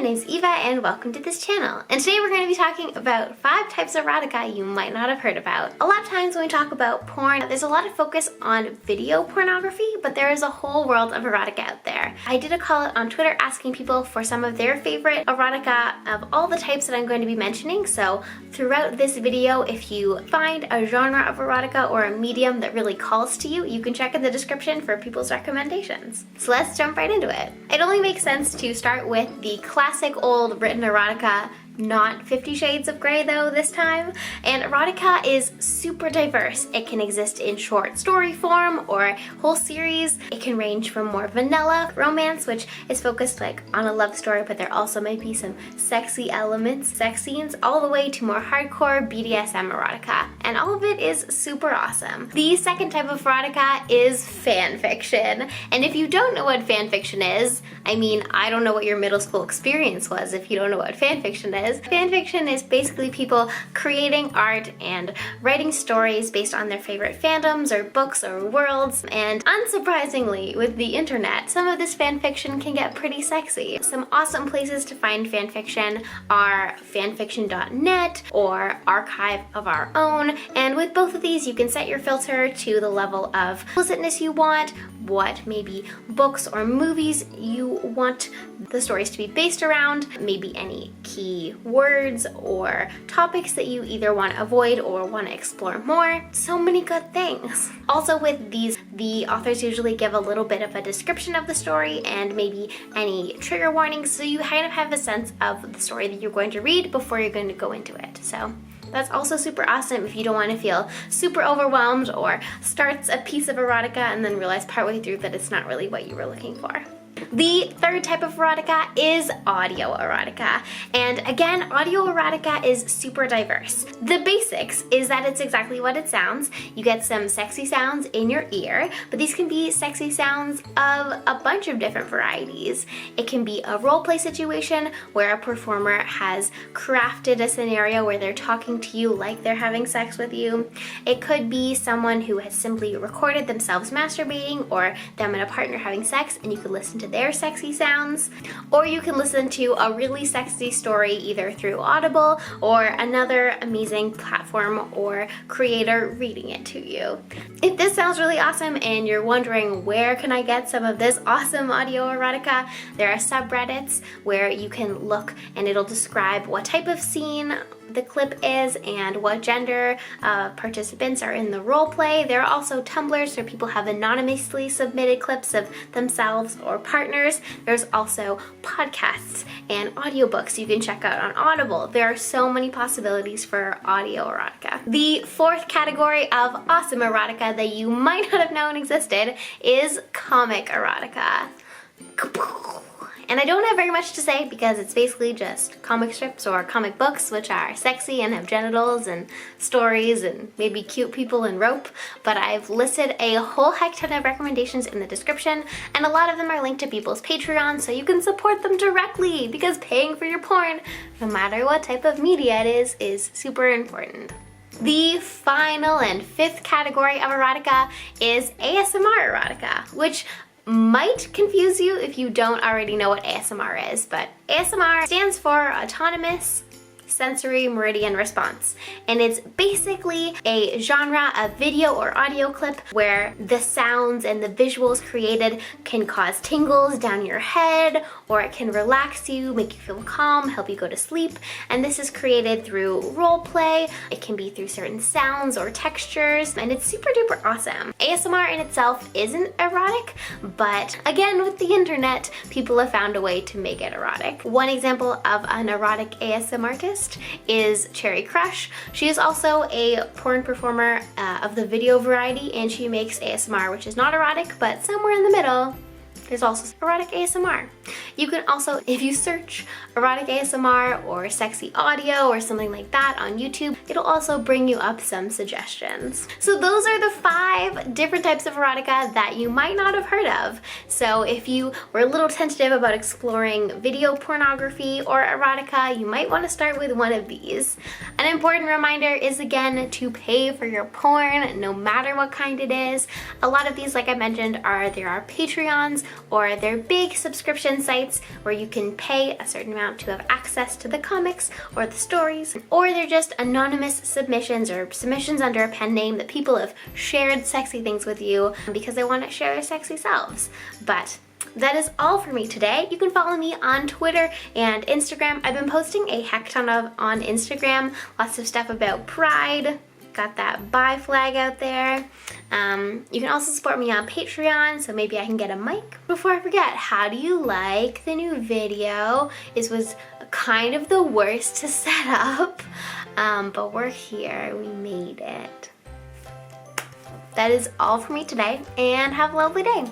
my name's Eva and welcome to this channel. And today we're going to be talking about 5 types of erotica you might not have heard about. A lot of times when we talk about porn, there's a lot of focus on video pornography, but there is a whole world of erotica out there. I did a call out on Twitter asking people for some of their favorite erotica of all the types that I'm going to be mentioning, so throughout this video, if you find a genre of erotica or a medium that really calls to you, you can check in the description for people's recommendations. So let's jump right into it. It only makes sense to start with the classic old written erotica, not 50 Shades of Grey though this time. And erotica is super diverse. It can exist in short story form or whole series. It can range from more vanilla romance, which is focused like on a love story, but there also might be some sexy elements, sex scenes, all the way to more hardcore BDSM erotica. And all of it is super awesome. The second type of erotica is fan fiction. And if you don't know what fan fiction is, I mean, I don't know what your middle school experience was if you don't know what fan fiction is. Fan fiction is basically people creating art and writing stories based on their favorite fandoms or books or worlds, and unsurprisingly with the internet, some of this fan fiction can get pretty sexy. Some awesome places to find fan fiction are fanfiction.net or Archive of Our Own, and with both of these you can set your filter to the level of explicitness you want, what maybe books or movies you want the stories to be based around, maybe any key words or topics that you either want to avoid or want to explore more. So many good things. Also with these, the authors usually give a little bit of a description of the story and maybe any trigger warnings, so you kind of have a sense of the story that you're going to read before you're going to go into it. So that's also super awesome if you don't want to feel super overwhelmed or starts a piece of erotica and then realize partway through that it's not really what you were looking for. The third type of erotica is audio erotica. And again, audio erotica is super diverse. The basics is that it's exactly what it sounds. You get some sexy sounds in your ear, but these can be sexy sounds of a bunch of different varieties. It can be a role play situation where a performer has crafted a scenario where they're talking to you like they're having sex with you. It could be someone who has simply recorded themselves masturbating or them and a partner having sex, and you could listen to their sexy sounds, or you can listen to a really sexy story either through Audible or another amazing platform or creator reading it to you. If this sounds really awesome and you're wondering where can I get some of this awesome audio erotica, there are subreddits where you can look and it'll describe what type of scene the clip is and what gender participants are in the role play. There are also Tumblrs where people have anonymously submitted clips of themselves or partners. There's also podcasts and audiobooks you can check out on Audible. There are so many possibilities for audio erotica. The fourth category of awesome erotica that you might not have known existed is comic erotica. And I don't have very much to say because it's basically just comic strips or comic books which are sexy and have genitals and stories and maybe cute people and rope, but I've listed a whole heck ton of recommendations in the description, and a lot of them are linked to people's Patreon so you can support them directly, because paying for your porn, no matter what type of media it is super important. The final and fifth category of erotica is ASMR erotica, which might confuse you if you don't already know what ASMR is, but ASMR stands for Autonomous Sensory Meridian Response, and it's basically a genre of video or audio clip where the sounds and the visuals created can cause tingles down your head, or it can relax you, make you feel calm, help you go to sleep, and this is created through role play. It can be through certain sounds or textures, and it's super duper awesome. ASMR in itself isn't erotic, but again, with the internet, people have found a way to make it erotic. One example of an erotic ASMR artist is Cherry Crush. She is also a porn performer of the video variety, and she makes ASMR, which is not erotic, but somewhere in the middle. There's also erotic ASMR. You can also, if you search erotic ASMR or sexy audio or something like that on YouTube, it'll also bring you up some suggestions. So those are the 5 different types of erotica that you might not have heard of. So if you were a little tentative about exploring video pornography or erotica, you might want to start with one of these. An important reminder is again to pay for your porn, no matter what kind it is. A lot of these, like I mentioned, there are Patreons or they're big subscription sites where you can pay a certain amount to have access to the comics or the stories, or they're just anonymous submissions or submissions under a pen name that people have shared sexy things with you because they want to share their sexy selves. But that is all for me today. You can follow me on Twitter and Instagram. I've been posting a heck ton on Instagram, lots of stuff about Pride. Got that bi flag out there. You can also support me on Patreon, so maybe I can get a mic. Before I forget, how do you like the new video? This was kind of the worst to set up, but we're here, we made it. That is all for me today, and have a lovely day.